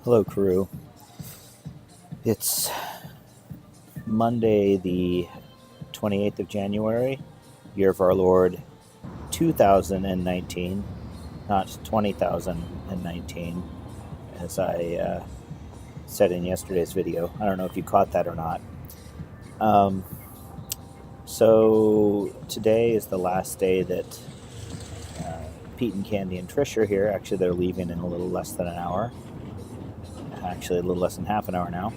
Hello, crew. It's Monday, the 28th of January, year of our Lord 2019, not 20,019, as I said in yesterday's video. I don't know if you caught that or not. Um, so today is the last day that Pete and Candy and Trish are here. Actually, they're leaving in a little less than an hour. Actually, a little less than half an hour now.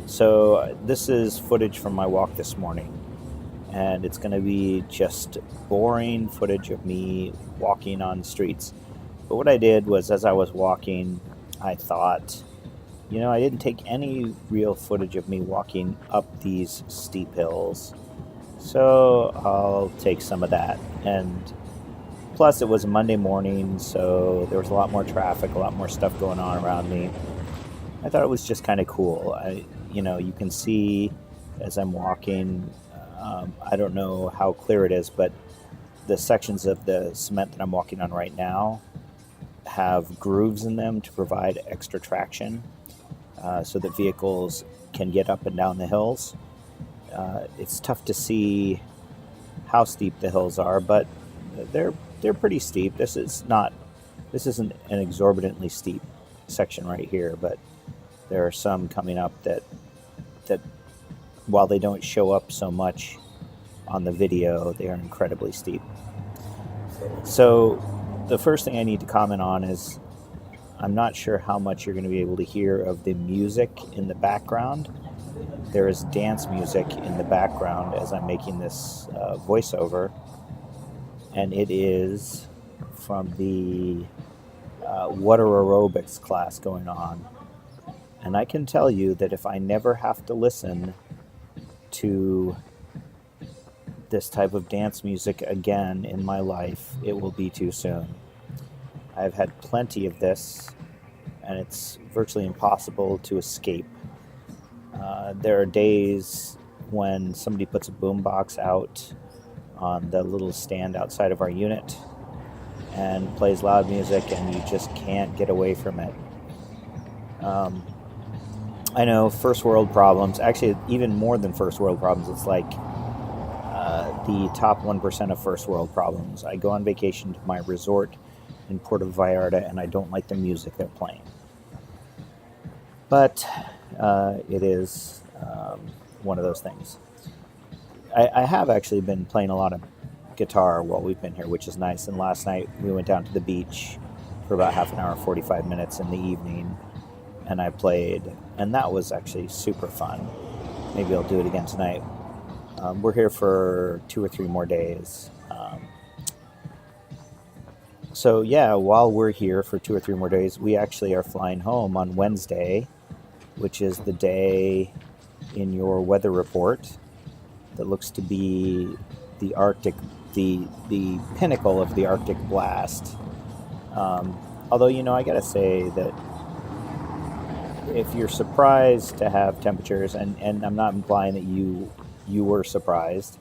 So this is footage from my walk this morning, and it's going to be just boring footage of me walking on streets. But what I did was, as I was walking, I thought, I didn't take any real footage of me walking up these steep hills, so I'll take some of that. And plus, it was a Monday morning, so there was a lot more traffic, a lot more stuff going on around me. I thought it was just kind of cool. You can see as I'm walking, I don't know how clear it is, but the sections of the cement that I'm walking on right now have grooves in them to provide extra traction so that vehicles can get up and down the hills. It's tough to see how steep the hills are, but they're pretty steep. This isn't an exorbitantly steep section right here, but there are some coming up that while they don't show up so much on the video, they are incredibly steep. So the first thing I need to comment on is I'm not sure how much you're going to be able to hear of the music in the background. There is dance music in the background as I'm making this voiceover, and it is from the water aerobics class going on. And I can tell you that if I never have to listen to this type of dance music again in my life, it will be too soon. I've had plenty of this, and it's virtually impossible to escape. There are days when somebody puts a boombox out on the little stand outside of our unit and plays loud music, and you just can't get away from it. I know, first world problems, actually even more than first world problems, it's like the top 1% of first world problems. I go on vacation to my resort in Puerto Vallarta, and I don't like the music they're playing. But it is one of those things. I have actually been playing a lot of guitar while we've been here, which is nice. And last night we went down to the beach for about half an hour, 45 minutes in the evening, and I played, and that was actually super fun. Maybe I'll do it again tonight. We're here for 2 or 3 more days. So yeah, while we're here for 2 or 3 more days, we actually are flying home on Wednesday, which is the day in your weather report that looks to be the Arctic, the pinnacle of the Arctic blast. Although, I gotta say that if you're surprised to have temperatures, and I'm not implying that you were surprised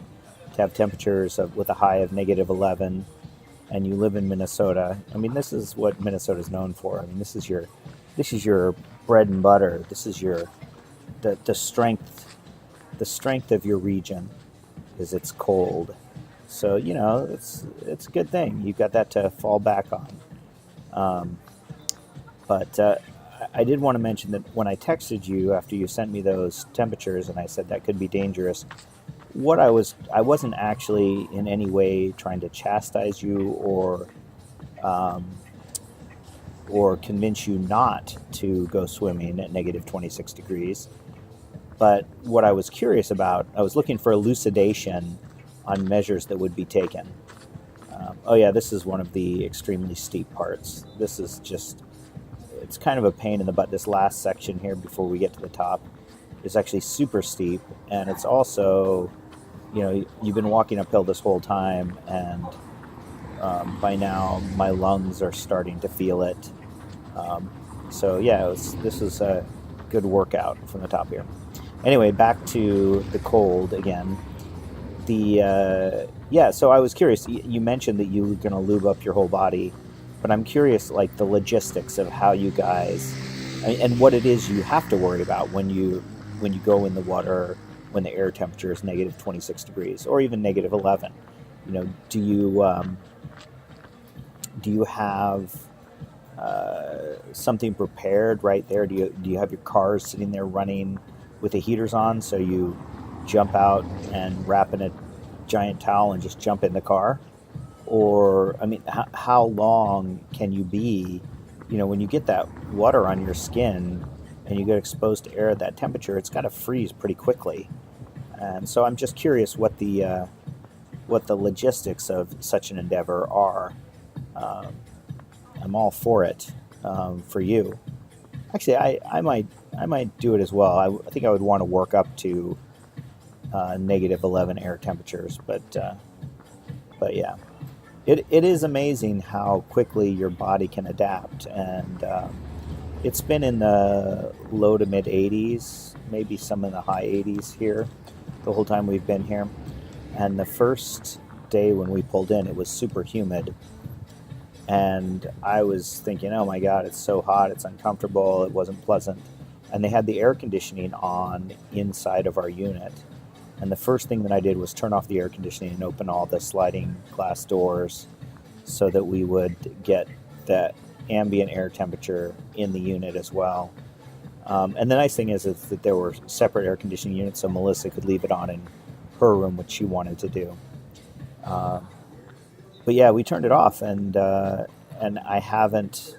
to have temperatures with a high of -11, and you live in Minnesota. I mean, this is what Minnesota is known for. I mean, this is your bread and butter. This is the strength of your region is it's cold. So it's a good thing. You've got that to fall back on. But I did want to mention that when I texted you after you sent me those temperatures, and I said that could be dangerous, I wasn't actually in any way trying to chastise you or convince you not to go swimming at -26 degrees. But what I was curious about, I was looking for elucidation on measures that would be taken. This is one of the extremely steep parts. This is it's kind of a pain in the butt. This last section here before we get to the top is actually super steep, and it's also, you've been walking uphill this whole time, and by now my lungs are starting to feel it. This was a good workout from the top here. Anyway, back to the cold again. So I was curious. You mentioned that you were going to lube up your whole body but I'm curious, like the logistics of how you guys and what it is you have to worry about when you go in the water when the air temperature is negative 26 degrees or even negative 11. You know, do you have something prepared right there? Do you have your cars sitting there running with the heaters on, so you jump out and wrap in a giant towel and just jump in the car? Or I mean, how long can you be? You know, when you get that water on your skin and you get exposed to air at that temperature, it's got to freeze pretty quickly. And so I'm just curious what the logistics of such an endeavor are. Um, I'm all for it for you. Actually, I might do it as well. I think I would want to work up to negative 11 air temperatures, but yeah, it is amazing how quickly your body can adapt, and it's been in the low to mid 80s, maybe some in the high 80s here the whole time we've been here. And the first day when we pulled in, it was super humid. And I was thinking, oh my God, it's so hot, it's uncomfortable, it wasn't pleasant. And they had the air conditioning on inside of our unit. And the first thing that I did was turn off the air conditioning and open all the sliding glass doors so that we would get that ambient air temperature in the unit as well. And the nice thing is that there were separate air conditioning units, so Melissa could leave it on in her room, which she wanted to do. Um, but yeah, we turned it off, and I haven't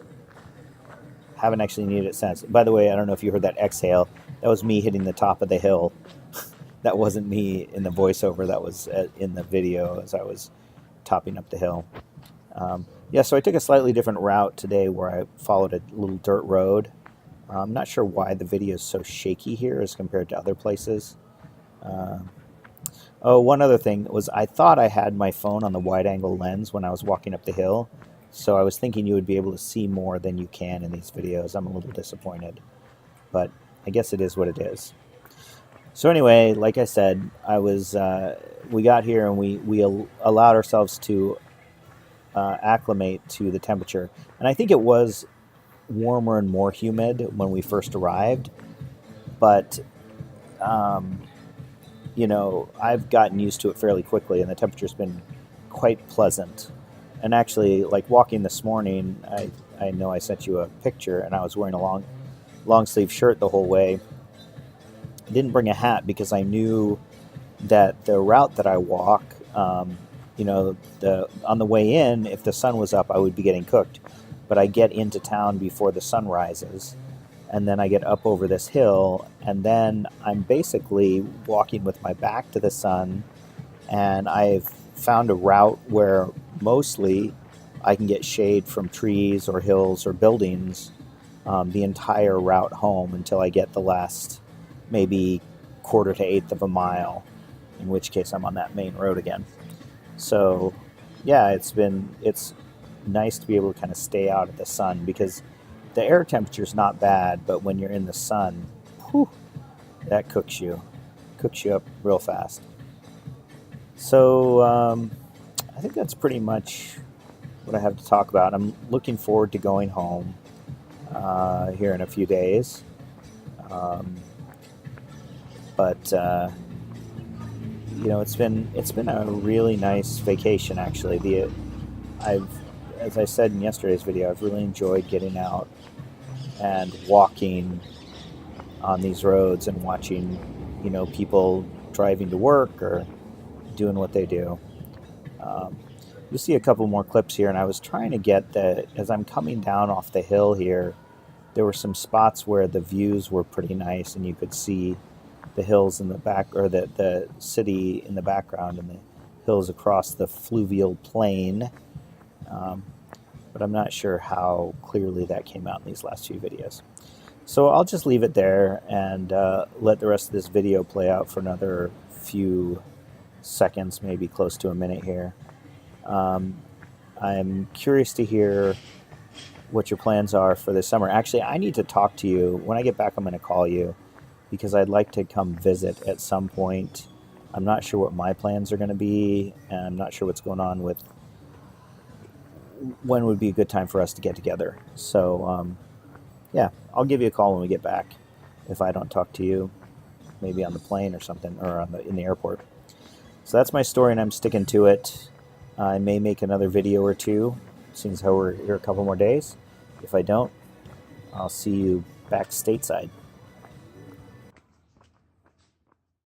actually needed it since. By the way, I don't know if you heard that exhale. That was me hitting the top of the hill. That wasn't me in the voiceover. That was in the video as I was topping up the hill. Yeah, so I took a slightly different route today, where I followed a little dirt road. I'm not sure why the video is so shaky here as compared to other places. Uh, Oh, one other thing was I thought I had my phone on the wide angle lens when I was walking up the hill. So I was thinking you would be able to see more than you can in these videos. I'm a little disappointed, but I guess it is what it is. So anyway, like I said, we got here and we allowed ourselves to acclimate to the temperature. And I think it was warmer and more humid when we first arrived, but um, you know, I've gotten used to it fairly quickly, and the temperature's been quite pleasant. And actually, like walking this morning, I know I sent you a picture, and I was wearing a long sleeve shirt the whole way. I didn't bring a hat because I knew that the route that I walk, you know, the on the way in, if the sun was up, I would be getting cooked. But I get into town before the sun rises, and then I get up over this hill, and then I'm basically walking with my back to the sun, and I've found a route where mostly I can get shade from trees or hills or buildings the entire route home until I get the last maybe quarter to eighth of a mile, in which case I'm on that main road again. So yeah, it's nice to be able to kind of stay out of the sun, because the air temperature is not bad, but when you're in the sun, whew, that cooks you up real fast. So I think that's pretty much what I have to talk about. I'm looking forward to going home here in a few days, um, but you know, it's been a really nice vacation actually. I've As I said in yesterday's video, I've really enjoyed getting out and walking on these roads and watching, you know, people driving to work or doing what they do. Um, you'll see a couple more clips here, and I was trying to get as I'm coming down off the hill here, there were some spots where the views were pretty nice, and you could see the hills in the back, or the city in the background, and the hills across the fluvial plain. Um, but I'm not sure how clearly that came out in these last few videos. So I'll just leave it there and let the rest of this video play out for another few seconds, maybe close to a minute here. Um, I'm curious to hear what your plans are for this summer. Actually, I need to talk to you. When I get back, I'm going to call you because I'd like to come visit at some point. I'm not sure what my plans are going to be, and I'm not sure what's going on when would be a good time for us to get together. So yeah, I'll give you a call when we get back. If I don't talk to you, maybe on the plane or something, or in the airport. So that's my story, and I'm sticking to it. I may make another video or two, since how we're here a couple more days. If I don't, I'll see you back stateside.